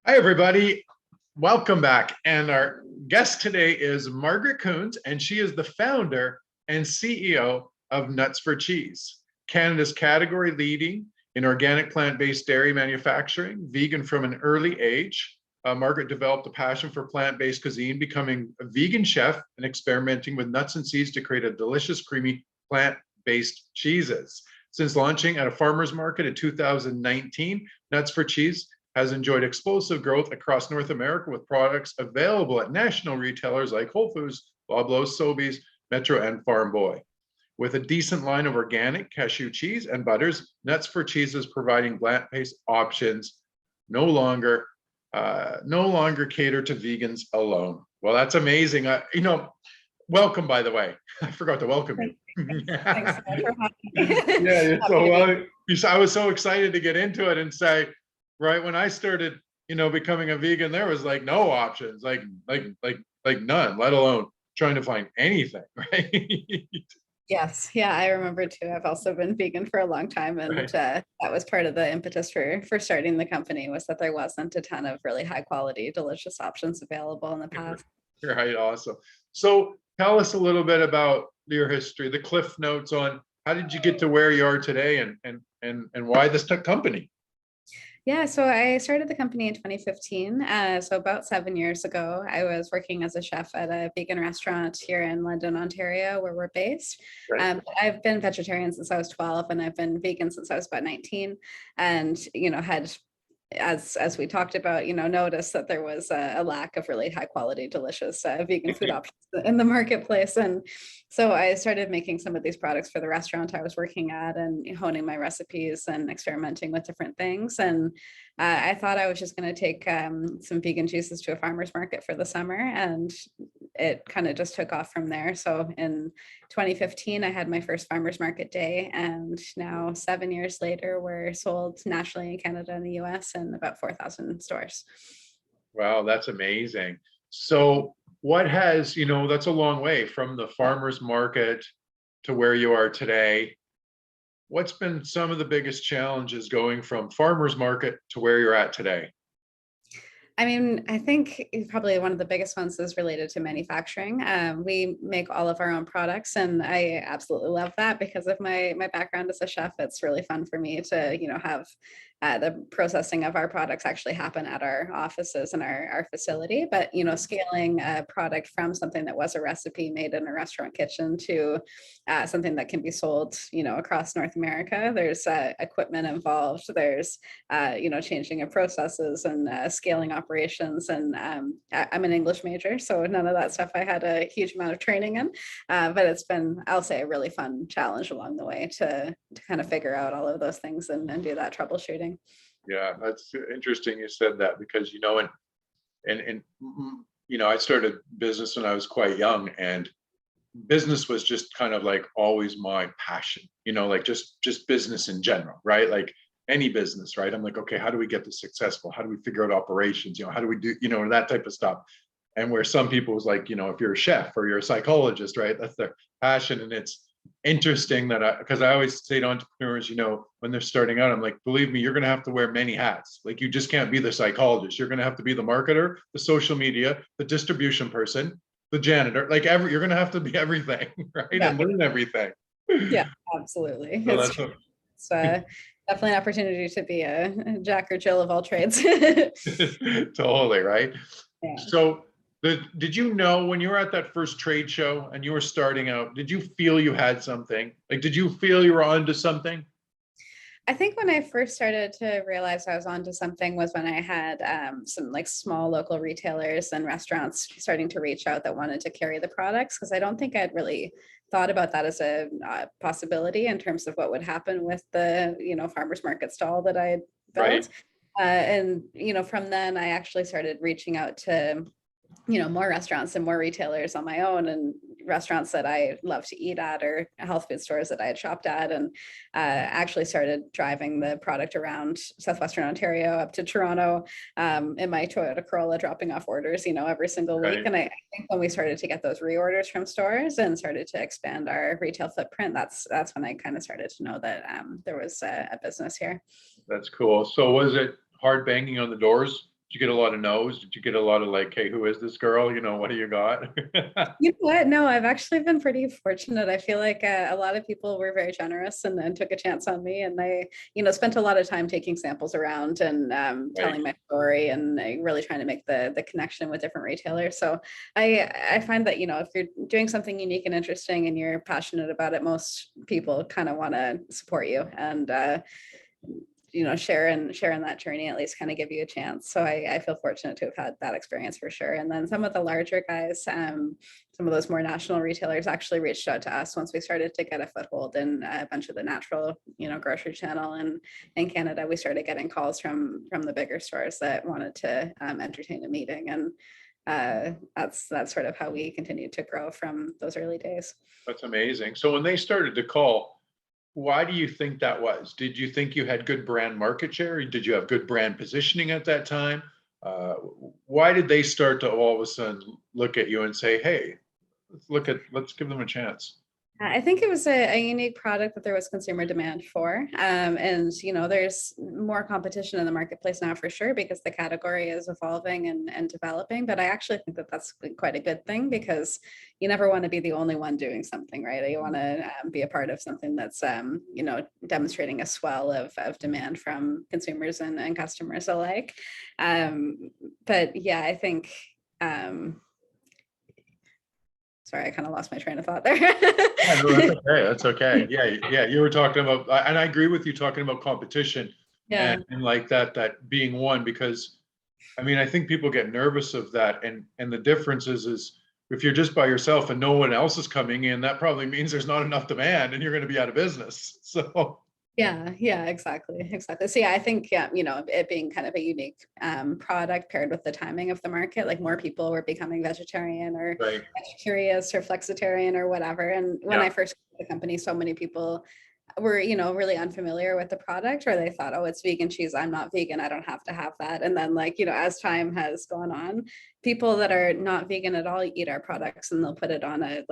Hi, everybody. Welcome back. And our guest today is Margaret Coons, and she is the founder and CEO of Nuts for Cheese, Canada's category leading in organic plant-based dairy manufacturing, vegan from an early age. Margaret developed a passion for plant-based cuisine, becoming a vegan chef and experimenting with nuts and seeds to create a delicious, creamy plant-based cheeses. Since launching at a farmer's market in 2019, Nuts for Cheese has enjoyed explosive growth across North America with products available at national retailers like Whole Foods, Loblaws, Sobeys, Metro, and Farm Boy. With a decent line of organic cashew cheese and butters, Nuts for Cheese is providing plant-based options, no longer cater to vegans alone. Well, that's amazing. Welcome, by the way. I forgot to welcome you. Thanks so much for having me. Yeah, so well, I was so excited to get into it and say, right when I started, becoming a vegan, there was like no options, like none, let alone trying to find anything, right? Yes, yeah, I remember too. I've also been vegan for a long time, and Right. that was part of the impetus for starting the company, was that there wasn't a ton of really high quality, delicious options available in the past. Right, awesome. So tell us a little bit about your history, the cliff notes on how did you get to where you are today, and why this company? Yeah, so I started the company in 2015. So about 7 years ago, I was working as a chef at a vegan restaurant here in London, Ontario, where we're based. Right. I've been vegetarian since I was 12, and I've been vegan since I was about 19, and had, as we talked about, noticed that there was a lack of really high quality, delicious vegan food options in the marketplace. And so I started making some of these products for the restaurant I was working at, and honing my recipes and experimenting with different things. And I thought I was just going to take some vegan juices to a farmer's market for the summer, and it kind of just took off from there. So in 2015, I had my first farmer's market day, and now 7 years later, we're sold nationally in Canada and the US in about 4,000 stores. Wow, that's amazing. So what has, that's a long way from the farmer's market to where you are today. What's been some of the biggest challenges going from farmer's market to where you're at today? I mean, I think probably one of the biggest ones is related to manufacturing. We make all of our own products, and I absolutely love that because of my background as a chef. It's really fun for me to have the processing of our products actually happen at our offices and our facility. But scaling a product from something that was a recipe made in a restaurant kitchen to something that can be sold across North America, there's equipment involved. There's changing of processes and scaling operations. And I'm an English major, so none of that stuff I had a huge amount of training in. But it's been, I'll say, a really fun challenge along the way to kind of figure out all of those things and do that troubleshooting. Yeah, that's interesting you said that because, I started business when I was quite young, and business was just kind of like always my passion, like just business in general, right? Like any business, right? I'm like, okay, how do we get this successful? How do we figure out operations? How do we do, that type of stuff? And where some people was like, if you're a chef or you're a psychologist, right? That's their passion. And it's interesting that because I always say to entrepreneurs, when they're starting out, I'm like, believe me, you're going to have to wear many hats. Like you just can't be the psychologist. You're going to have to be the marketer, the social media, the distribution person, the janitor, like you're going to have to be everything, right? Yeah, And learn everything. yeah, absolutely. So It's that's true. what, It's definitely an opportunity to be a Jack or Jill of all trades. totally, right? Yeah. So did you know when you were at that first trade show and you were starting out, did you feel you had something? Like, did you feel you were onto something? I think when I first started to realize I was onto something was when I had some like small local retailers and restaurants starting to reach out that wanted to carry the products, because I don't think I'd really thought about that as a possibility in terms of what would happen with the farmers market stall that I had Right. built. And from then I actually started reaching out to more restaurants and more retailers on my own, and restaurants that I love to eat at, or health food stores that I had shopped at, and actually started driving the product around Southwestern Ontario up to Toronto in my Toyota Corolla, dropping off orders, every single week. Right. And I think when we started to get those reorders from stores and started to expand our retail footprint, that's when I kind of started to know that there was a business here. That's cool. So was it hard banging on the doors you get a lot of no's? Did you get a lot of like, hey, who is this girl? You know, what do you got? You know what? No, I've actually been pretty fortunate. I feel like a lot of people were very generous and took a chance on me. And I, spent a lot of time taking samples around and Right. telling my story and really trying to make the connection with different retailers. So I find that, if you're doing something unique and interesting and you're passionate about it, most people kind of want to support you and share in that journey, at least kind of give you a chance. So I feel fortunate to have had that experience for sure. And then some of the larger guys, some of those more national retailers actually reached out to us once we started to get a foothold in a bunch of the natural, grocery channel. And in Canada, we started getting calls from the bigger stores that wanted to entertain a meeting. And that's sort of how we continued to grow from those early days. That's amazing. So when they started to call, why do you think that was? Did you think you had good brand market share? Did you have good brand positioning at that time? Why did they start to all of a sudden look at you and say, hey, let's give them a chance? I think it was a unique product that there was consumer demand for. And, there's more competition in the marketplace now for sure, because the category is evolving and developing. But I actually think that that's quite a good thing, because you never want to be the only one doing something, right? You want to be a part of something that's, demonstrating a swell of demand from consumers and customers alike. But yeah, I think, sorry, I kind of lost my train of thought there. Yeah, no, that's okay. That's okay. Yeah. You were talking about, and I agree with you talking about competition Yeah. and like that being one, because I mean, I think people get nervous of that. And the difference is if you're just by yourself and no one else is coming in, that probably means there's not enough demand and you're going to be out of business. So Yeah, exactly. So yeah, I think, it being kind of a unique product paired with the timing of the market, like more people were becoming vegetarian or right. curious or flexitarian or whatever. And when Yeah. I first came to the company, so many people were, really unfamiliar with the product, or they thought, oh, it's vegan cheese. I'm not vegan. I don't have to have that. And then like, as time has gone on, people that are not vegan at all eat our products and they'll put it on a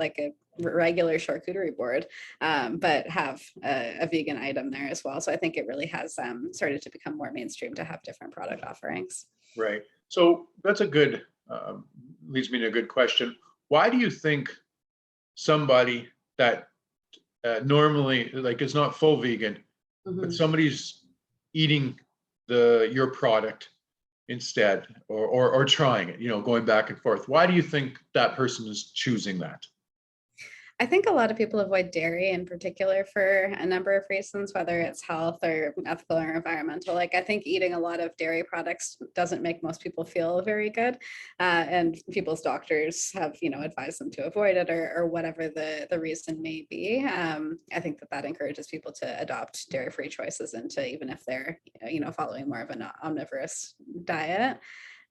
regular charcuterie board, but have a vegan item there as well. So I think it really has started to become more mainstream to have different product offerings. Right. So that's a good, leads me to a good question. Why do you think somebody that normally like is not full vegan, but Mhm. somebody's eating your product instead or trying it, going back and forth, why do you think that person is choosing that? I think a lot of people avoid dairy in particular for a number of reasons, whether it's health or ethical or environmental. Like I think eating a lot of dairy products doesn't make most people feel very good. And people's doctors have, advised them to avoid it or whatever the reason may be. I think that encourages people to adopt dairy-free choices into, even if they're, following more of an omnivorous diet.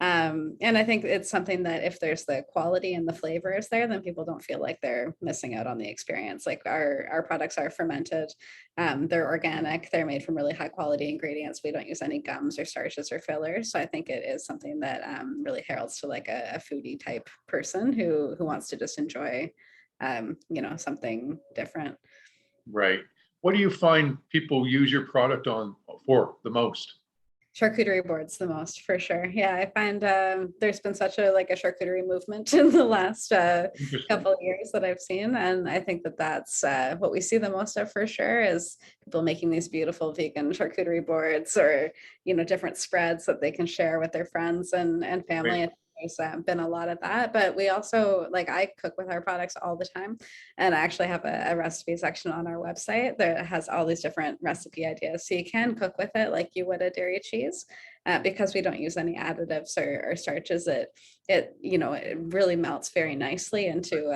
And I think it's something that if there's the quality and the flavor is there, then people don't feel like they're missing out on the experience. Like our products are fermented, they're organic, they're made from really high quality ingredients. We don't use any gums or starches or fillers. So I think it is something that really heralds to like a foodie type person who wants to just enjoy, something different. Right. What do you find people use your product on for the most? Charcuterie boards the most for sure. Yeah, I find there's been such a charcuterie movement in the last Interesting. couple of years that I've seen, and I think that's what we see the most of for sure is people making these beautiful vegan charcuterie boards or different spreads that they can share with their friends and Right. family. There's been a lot of that, but we also I cook with our products all the time, and I actually have a recipe section on our website that has all these different recipe ideas. So you can cook with it like you would a dairy cheese, because we don't use any additives or starches. It really melts very nicely into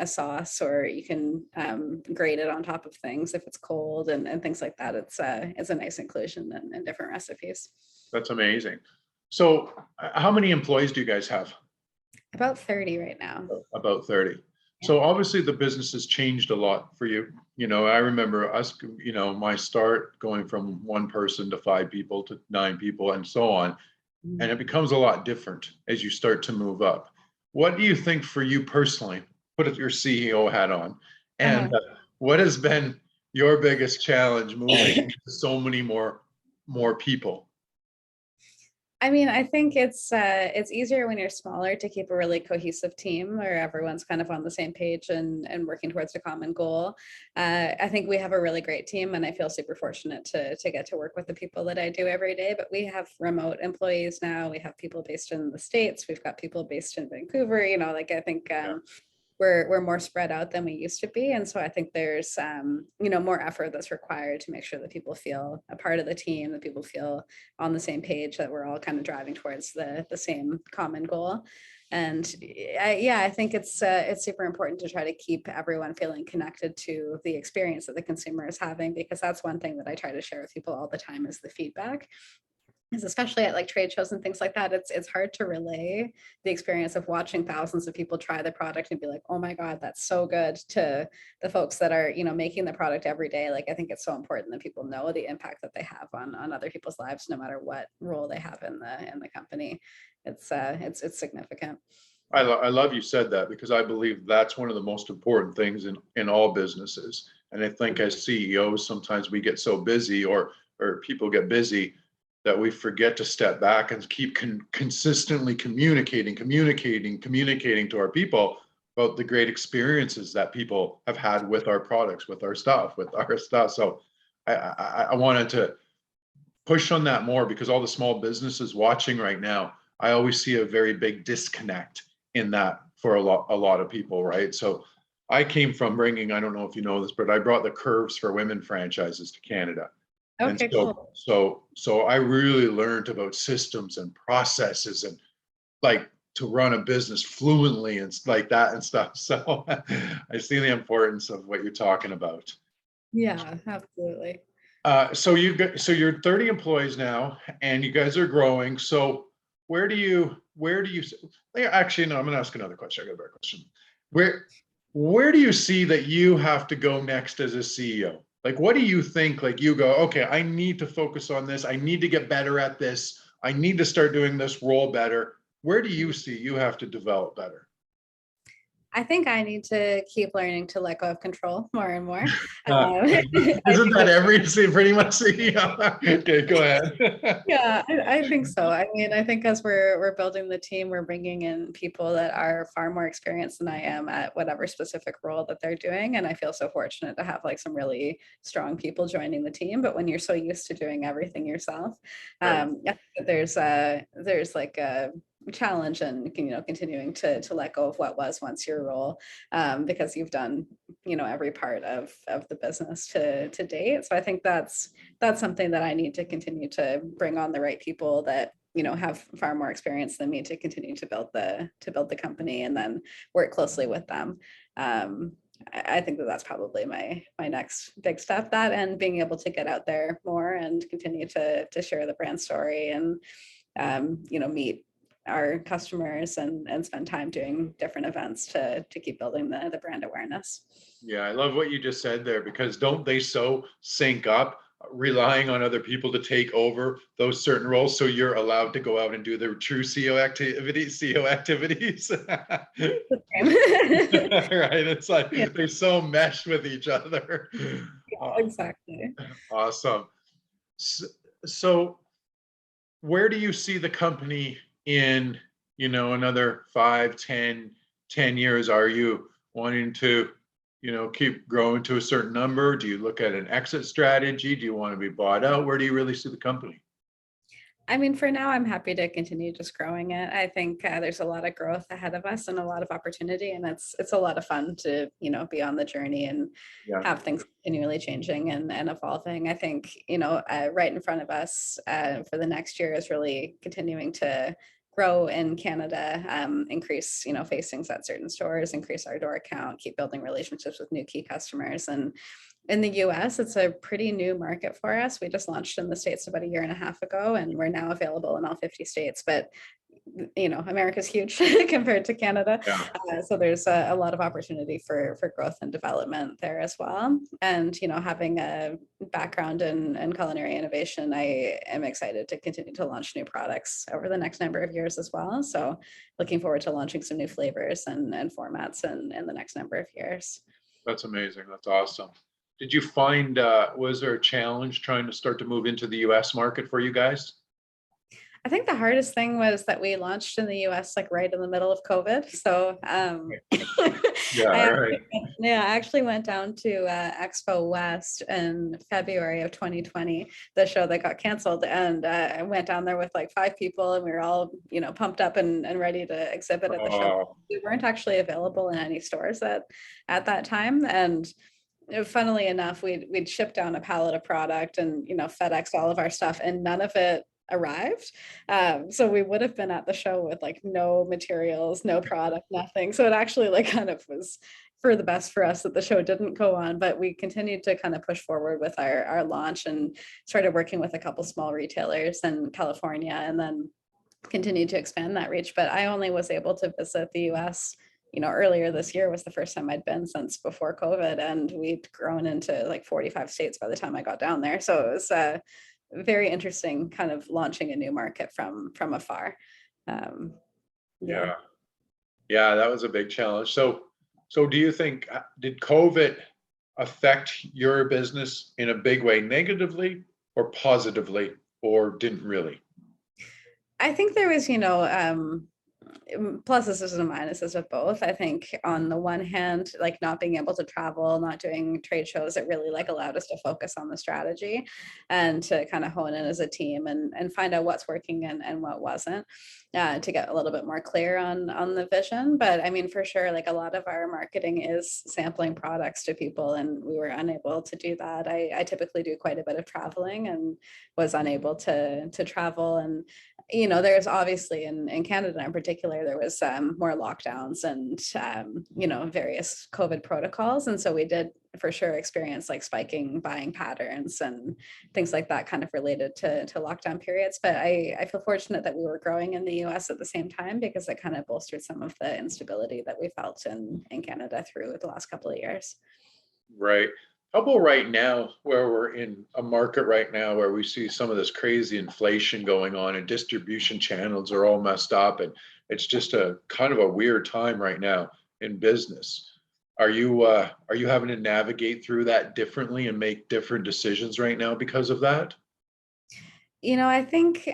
a sauce, or you can grate it on top of things if it's cold and things like that. It's a nice inclusion in different recipes. That's amazing. So how many employees do you guys have? About 30 right now. About 30. Yeah. So obviously the business has changed a lot for you. I remember us, my start going from one person to 5 people to 9 people and so on. And it becomes a lot different as you start to move up. What do you think for you personally? Put your CEO hat on. Uh-huh. And what has been your biggest challenge moving to so many more people? I mean, I think it's easier when you're smaller to keep a really cohesive team where everyone's kind of on the same page and working towards a common goal. I think we have a really great team, and I feel super fortunate to get to work with the people that I do every day. But we have remote employees now. We have people based in the States. We've got people based in Vancouver. You know, like I think Yeah. we're more spread out than we used to be. And so I think there's you know, more effort that's required to make sure that people feel a part of the team, that people feel on the same page, that we're all kind of driving towards the same common goal. And yeah, I think it's super important to try to keep everyone feeling connected to the experience that the consumer is having, because that's one thing that I try to share with people all the time is the feedback. Because especially at like trade shows and things like that, it's hard to relay the experience of watching thousands of people try the product and be like, oh my God, that's so good, to the folks that are, you know, making the product every day. Like, I think it's so important that people know the impact that they have on other people's lives, no matter what role they have in the company. It's significant. I love you said that, because I believe that's one of the most important things in all businesses. And I think as CEOs, sometimes we get so busy, or people get busy, that we forget to step back and keep consistently communicating to our people about the great experiences that people have had with our products, with our stuff. So I wanted to push on that more, because all the small businesses watching right now, I always see a very big disconnect in that for a lot of people, right? So I came from bringing, I don't know if you know this, but I brought the Curves for Women franchises to Canada. And Okay, cool. so I really learned about systems and processes, and like to run a business fluently and like that and stuff. So I see the importance of what you're talking about. Yeah, absolutely. So you're 30 employees now, and you guys are growing. So where do you actually, no, I'm gonna ask another question. I got a better question. Where where do you see that you have to go next as a CEO? Like, what do you think? Like, you go, okay, I need to focus on this. I need to get better at this. I need to start doing this role better. Where do you see you have to develop better? I think I need to keep learning to let go of control more and more. Uh, I isn't think that that's every pretty much CEO? Okay, go ahead. Yeah, I think so. I mean, I think as we're building the team, we're bringing in people that are far more experienced than I am at whatever specific role that they're doing. And I feel so fortunate to have like some really strong people joining the team. But when you're so used to doing everything yourself, Right. I think that there's like a challenge and, you know, continuing to let go of what was once your role, because you've done, you know, every part of the business to date. So I think that's something that I need to continue to bring on the right people that, you know, have far more experience than me to continue to build the company, and then work closely with them. I think that that's probably my next big step, that and being able to get out there more and continue to share the brand story, and you know, meet our customers and spend time doing different events to keep building the brand awareness. Yeah, I love what you just said there, because don't they so sync up, relying on other people to take over those certain roles, so you're allowed to go out and do the true CEO activities. Right? It's like Yeah, they so mesh with each other. Uh, exactly. awesome. So, so where do you see the company in, another 5, 10 years? Are you wanting to, keep growing to a certain number? Do you look at an exit strategy? Do you want to be bought out? Where do you really see the company? I mean, for now, I'm happy to continue just growing it. I think there's a lot of growth ahead of us and a lot of opportunity, and it's a lot of fun to, you know, be on the journey and Yeah. have things continually changing and evolving. I think, you know, right in front of us for the next year is really continuing to grow in Canada, increase, you know, facings at certain stores, increase our door count, keep building relationships with new key customers. And in the US, it's a pretty new market for us. We just launched in the States about a year and a half ago, and we're now available in all 50 states. But, you know, America's huge compared to Canada. Yeah. So there's a lot of opportunity for growth and development there as well. And, you know, having a background in culinary innovation, I am excited to continue to launch new products over the next number of years as well. So looking forward to launching some new flavors and formats in the next number of years. That's amazing. That's awesome. Did you find, was there a challenge trying to start to move into the US market for you guys? I think the hardest thing was that we launched in the US like right in the middle of COVID. So Yeah, right. I actually went down to Expo West in February of 2020, the show that got canceled, and I went down there with like 5 people, and we were all pumped up and ready to exhibit at the show. Oh, We weren't actually available in any stores at that time, and funnily enough, we'd shipped down a pallet of product and FedEx all of our stuff, and none of it arrived. So we would have been at the show with like no materials, no product, nothing. So it actually like kind of was for the best for us that the show didn't go on, but we continued to kind of push forward with our launch and started working with a couple small retailers in California, and then continued to expand that reach. But I only was able to visit the US earlier this year was the first time I'd been since before COVID, and we'd grown into like 45 states by the time I got down there. So it was very interesting kind of launching a new market from afar. yeah. Yeah, that was a big challenge. So do you think, did COVID affect your business in a big way, negatively or positively, or didn't really? I think there was, pluses and minuses of both. I think on the one hand, like not being able to travel, not doing trade shows, it really like allowed us to focus on the strategy and to kind of hone in as a team and find out what's working and what wasn't, to get a little bit more clear on the vision. But I mean, for sure, like a lot of our marketing is sampling products to people, and we were unable to do that. I typically do quite a bit of traveling and was unable to travel. And there's obviously in Canada in particular, there was more lockdowns and various COVID protocols, and so we did for sure experience like spiking buying patterns and things like that kind of related to lockdown periods. But I feel fortunate that we were growing in the US at the same time, because it kind of bolstered some of the instability that we felt in Canada through the last couple of years. Right. How about right now, where we're in a market right now where we see some of this crazy inflation going on and distribution channels are all messed up, and it's just a kind of a weird time right now in business. Are you having to navigate through that differently and make different decisions right now because of that? I think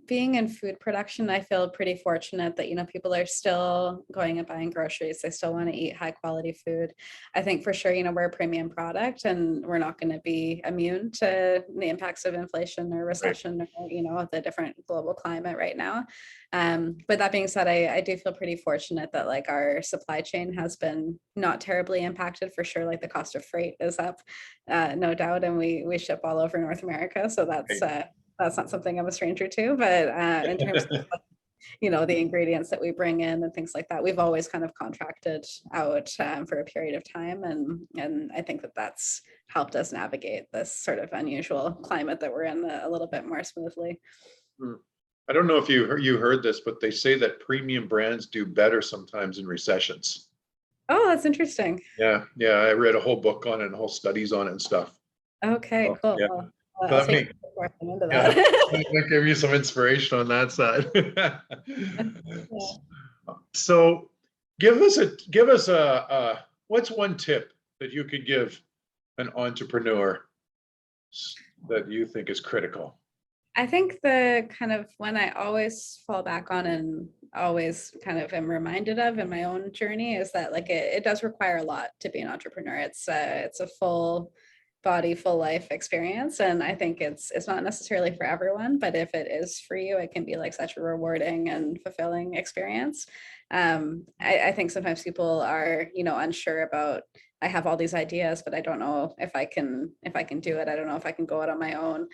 being in food production, I feel pretty fortunate that, people are still going and buying groceries. They still want to eat high quality food. I think for sure, we're a premium product, and we're not going to be immune to the impacts of inflation or recession or, the different global climate right now. But that being said, I do feel pretty fortunate that like our supply chain has been not terribly impacted for sure. Like the cost of freight is up, no doubt. And we ship all over North America. So that's not something I'm a stranger to, but in terms of the ingredients that we bring in and things like that, we've always kind of contracted out for a period of time, and I think that that's helped us navigate this sort of unusual climate that we're in a little bit more smoothly. I don't know if you heard this, but they say that premium brands do better sometimes in recessions. Oh, that's interesting. Yeah, I read a whole book on it and whole studies on it and stuff. Okay, cool. Yeah. Well, So I'll that take makes, into yeah, that. that give you some inspiration on that side. Yeah. So give us a what's one tip that you could give an entrepreneur that you think is critical? I think the kind of one I always fall back on and always kind of am reminded of in my own journey is that like it does require a lot to be an entrepreneur. It's a full body, full life experience, and I think it's not necessarily for everyone, but if it is for you, it can be like such a rewarding and fulfilling experience. I think sometimes people are unsure about, I have all these ideas, but I don't know if I can do it. I don't know if I can go out on my own.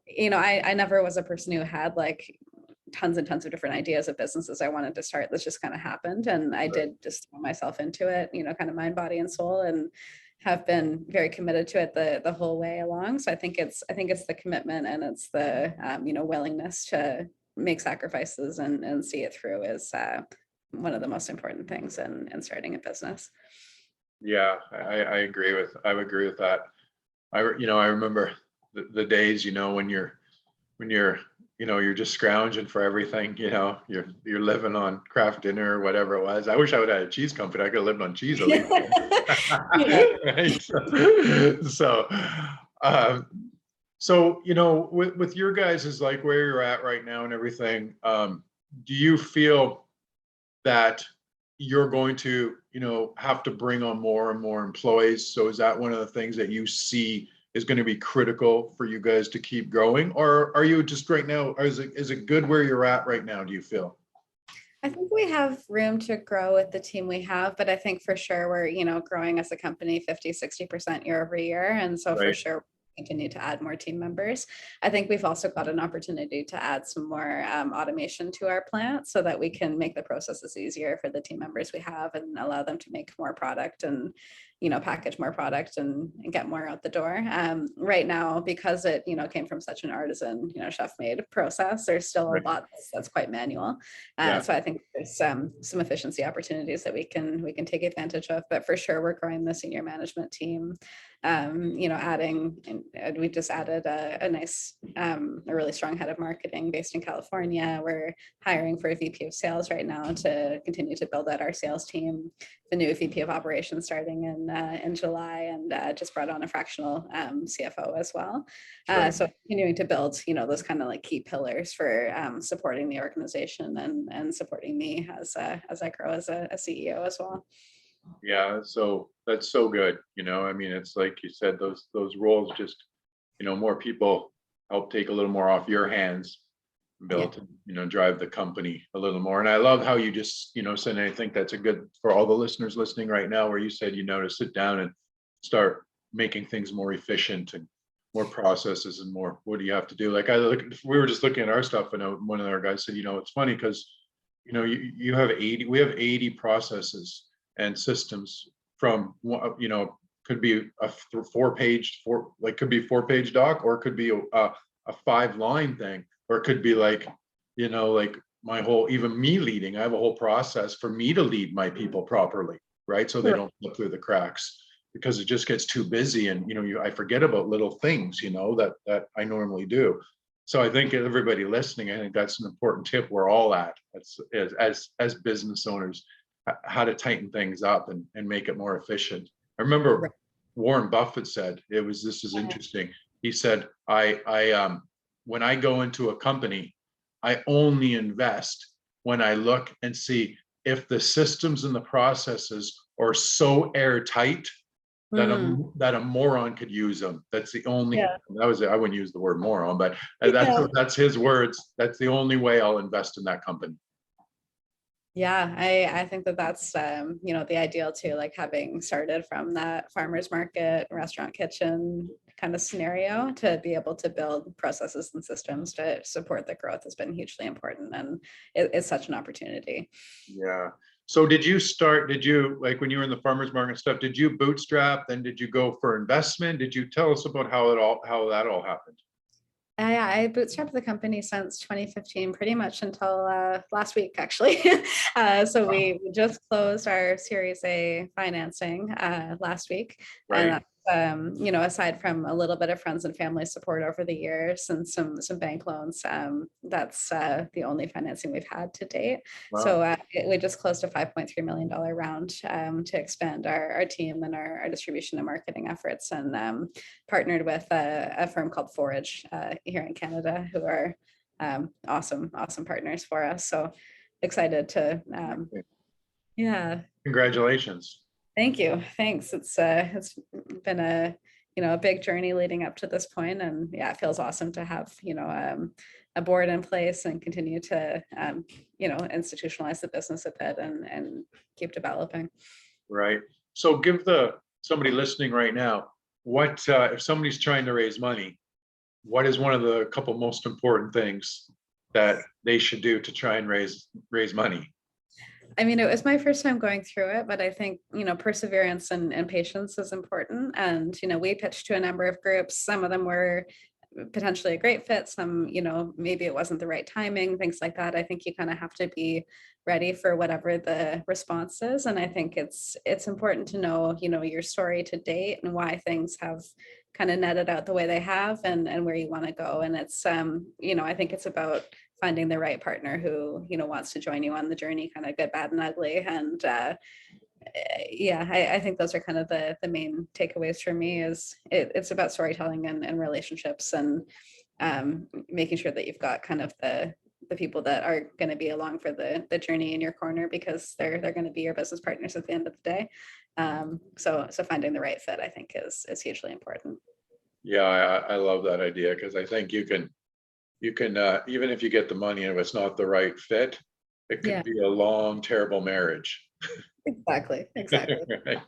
I never was a person who had like tons and tons of different ideas of businesses I wanted to start. This just kind of happened, and I did just throw myself into it, kind of mind, body, and soul, and have been very committed to it the whole way along. So I think it's the commitment, and it's the willingness to make sacrifices and see it through is one of the most important things in starting a business. Yeah, I agree with that. I remember the days, when you're just scrounging for everything, you're living on craft dinner or whatever it was. I wish I would have had a cheese company. I could have lived on cheese at least. Yeah. Right. So So, with your guys is like where you're at right now and everything, do you feel that you're going to, have to bring on more and more employees? So is that one of the things that you see is going to be critical for you guys to keep growing? Or are you just right now, or is it good where you're at right now, do you feel? I think we have room to grow with the team we have, but I think for sure we're, growing as a company 50, 60% year over year. And so for Right. sure, continue to add more team members. I think we've also got an opportunity to add some more automation to our plant so that we can make the processes easier for the team members we have and allow them to make more product and package more product and get more out the door. Right now, because it came from such an artisan chef made process, there's still a Right. lot that's quite manual. Yeah. So I think there's some efficiency opportunities that we can take advantage of. But for sure, we're growing the senior management team. Adding, and we just added a nice, a really strong head of marketing based in California. We're hiring for a VP of sales right now to continue to build out our sales team. The new VP of operations starting in July, and just brought on a fractional CFO as well. Right. So continuing to build, those kind of like key pillars for supporting the organization and supporting me as I grow as a CEO as well. Yeah, so that's so good. I mean, it's like you said, those roles just, more people help take a little more off your hands and be able to, drive the company a little more. And I love how you just, said, and I think that's a good for all the listeners listening right now, where you said, to sit down and start making things more efficient and more processes and more, what do you have to do? Like we were just looking at our stuff, and one of our guys said, it's funny because, you have 80, we have 80 processes and systems from, could be a could be 4-page doc, or it could be a 5-line thing, or it could be like, like my whole, even me leading, I have a whole process for me to lead my people properly, right? So they don't slip through the cracks, because it just gets too busy, and I forget about little things, that I normally do. So I think everybody listening, I think that's an important tip we're all at as business owners, how to tighten things up and make it more efficient. I remember Warren Buffett said, this is interesting. He said, when I go into a company, I only invest when I look and see if the systems and the processes are so airtight that a moron could use them. That's the only, that was it. I wouldn't use the word moron, but that's his words. That's the only way I'll invest in that company. Yeah, I think that's the ideal too, like having started from that farmer's market, restaurant kitchen kind of scenario, to be able to build processes and systems to support the growth has been hugely important, and it's such an opportunity. Yeah. So did you like when you were in the farmer's market stuff, did you bootstrap, then did you go for investment? Did you tell us about how that all happened? I bootstrapped the company since 2015, pretty much until last week, actually. So we just closed our Series A financing last week. Right. And aside from a little bit of friends and family support over the years and some bank loans, that's the only financing we've had to date. Wow. So we just closed a $5.3 million round to expand our team and our distribution and marketing efforts, and partnered with a firm called Forage here in Canada, who are awesome partners for us. So excited to, yeah. Congratulations. Thank you. Thanks. It's been a big journey leading up to this point, and yeah, it feels awesome to have a board in place and continue to institutionalize the business a bit and keep developing. Right. So give somebody listening right now, what if somebody's trying to raise money, what is one of the couple most important things that they should do to try and raise money? I mean, it was my first time going through it, but I think, perseverance and patience is important. And, we pitched to a number of groups. Some of them were potentially a great fit. Some, maybe it wasn't the right timing, things like that. I think you kind of have to be ready for whatever the response is. And I think it's important to know, your story to date and why things have kind of netted out the way they have, and where you want to go. And it's, I think it's about finding the right partner who, wants to join you on the journey, kind of good, bad, and ugly. yeah, I think those are kind of the main takeaways for me is it's about storytelling and relationships and making sure that you've got kind of the people that are going to be along for the journey in your corner because they're going to be your business partners at the end of the day. So finding the right fit, I think, is hugely important. Yeah, I love that idea because I think you can even if you get the money and if it's not the right fit, it could Yeah, be a long, terrible marriage. exactly. Right.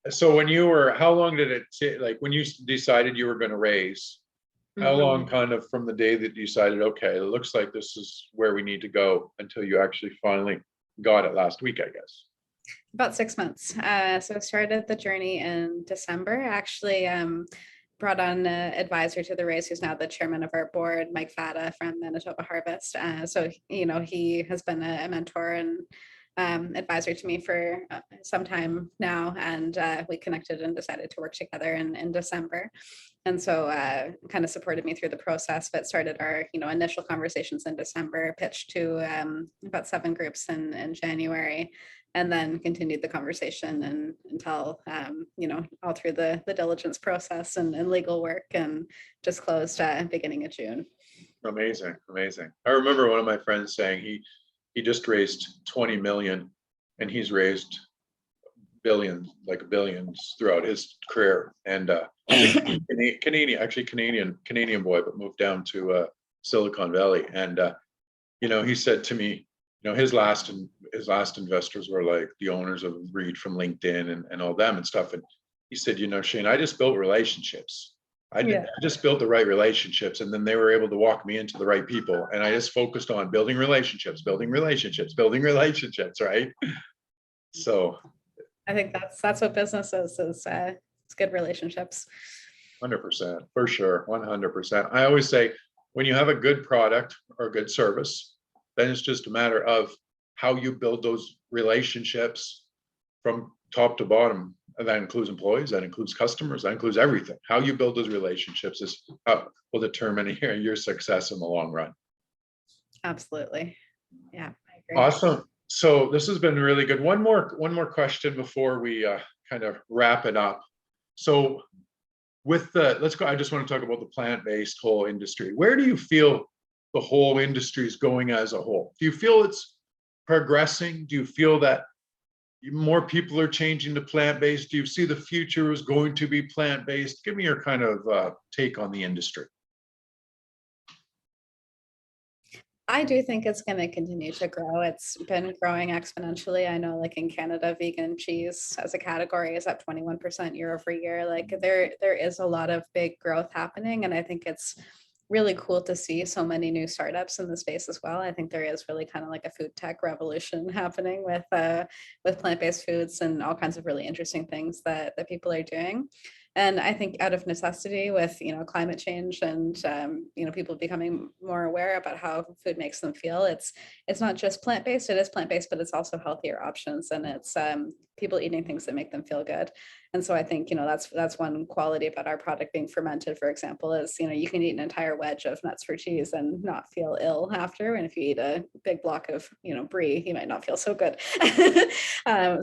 So when you were, how long did it take, like when you decided you were going to raise, how Mhm. long kind of from the day that you decided, okay, it looks like this is where we need to go until you actually finally got it last week, I guess? About 6 months. So I started the journey in December. Actually, brought on an advisor to the race, who's now the chairman of our board, Mike Fata from Manitoba Harvest. So he has been a mentor and advisor to me for some time now, and we connected and decided to work together in December. And so kind of supported me through the process, but started our initial conversations in December, pitched to about 7 groups in January, and then continued the conversation and until all through the diligence process and legal work, and just closed beginning of June. Amazing, amazing. I remember one of my friends saying he just raised 20 million and he's raised billions, like billions throughout his career. And Canadian, actually Canadian boy, but moved down to Silicon Valley. And he said to me, his last investors were like the owners of Reed from LinkedIn and all them and stuff. And he said, Shane, I just built relationships. I Yeah. just built the right relationships, and then they were able to walk me into the right people. And I just focused on building relationships, building relationships, building relationships, right? So I think that's what business is it's good relationships. 100%, for sure, 100%. I always say when you have a good product or a good service, then it's just a matter of how you build those relationships from top to bottom. And that includes employees, that includes customers, that includes everything. How you build those relationships is will determine your success in the long run. Absolutely. Yeah, I agree. Awesome. So this has been really good. One more question before we kind of wrap it up. So with let's go. I just want to talk about the plant-based whole industry. Where do you feel the whole industry is going as a whole? Do you feel it's progressing? Do you feel that more people are changing to plant-based? Do you see the future is going to be plant-based? Give me your kind of take on the industry. I do think it's going to continue to grow. It's been growing exponentially. I know, like in Canada, vegan cheese as a category is up 21% year over year. Like there is a lot of big growth happening, and I think it's really cool to see so many new startups in the space as well. I think there is really kind of like a food tech revolution happening with plant-based foods and all kinds of really interesting things that people are doing. And I think out of necessity with climate change and people becoming more aware about how food makes them feel, it's not just plant-based. It is plant-based, but it's also healthier options, and it's people eating things that make them feel good. And so I think that's one quality about our product being fermented, for example, is you can eat an entire wedge of nuts for cheese and not feel ill after. And if you eat a big block of brie, you might not feel so good.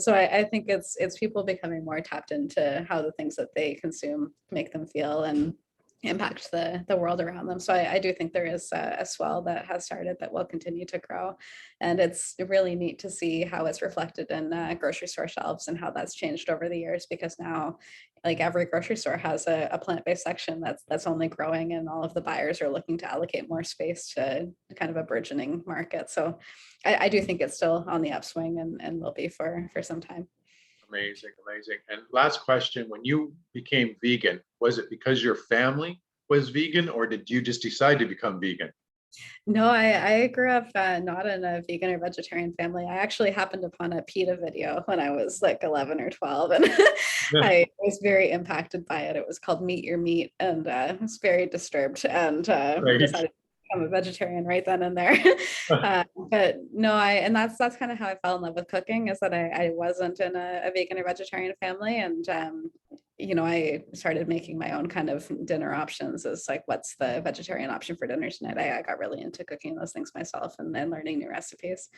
So I think it's people becoming more tapped into how the things that they consume make them feel and impact the world around them. So I do think there is a swell that has started that will continue to grow. And it's really neat to see how it's reflected in grocery store shelves and how that's changed over the years, because now like every grocery store has a plant-based section that's only growing, and all of the buyers are looking to allocate more space to kind of a burgeoning market. So I do think it's still on the upswing and will be for some time. Amazing, amazing. And last question, when you became vegan, was it because your family was vegan, or did you just decide to become vegan? No, I grew up not in a vegan or vegetarian family. I actually happened upon a PETA video when I was like 11 or 12, and I was very impacted by it. It was called Meet Your Meat, and I was very disturbed and Right. decided to become a vegetarian right then and there. But no, and that's kind of how I fell in love with cooking, is that I wasn't in a vegan or vegetarian family, and I started making my own kind of dinner options, as like, what's the vegetarian option for dinner tonight? I got really into cooking those things myself and then learning new recipes.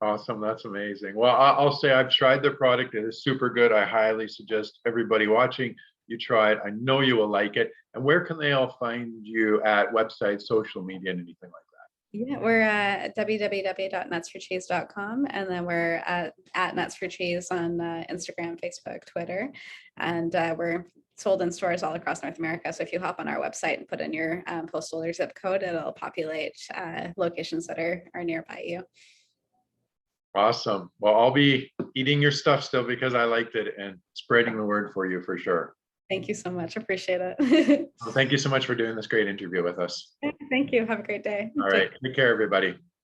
Awesome. That's amazing. Well, I'll say I've tried their product. It is super good. I highly suggest everybody watching you try it. I know you will like it. And where can they all find you at websites, social media, and anything like Yeah, we're at www.nutsforcheese.com, and then we're at Nuts for Cheese on Instagram, Facebook, Twitter, and we're sold in stores all across North America. So if you hop on our website and put in your postal or zip code, it'll populate locations that are nearby you. that? Awesome. Well, I'll be eating your stuff still because I liked it and spreading the word for you for sure. Thank you so much. Appreciate it. Well, thank you so much for doing this great interview with us. Thank you. Have a great day. All right. Take care, everybody.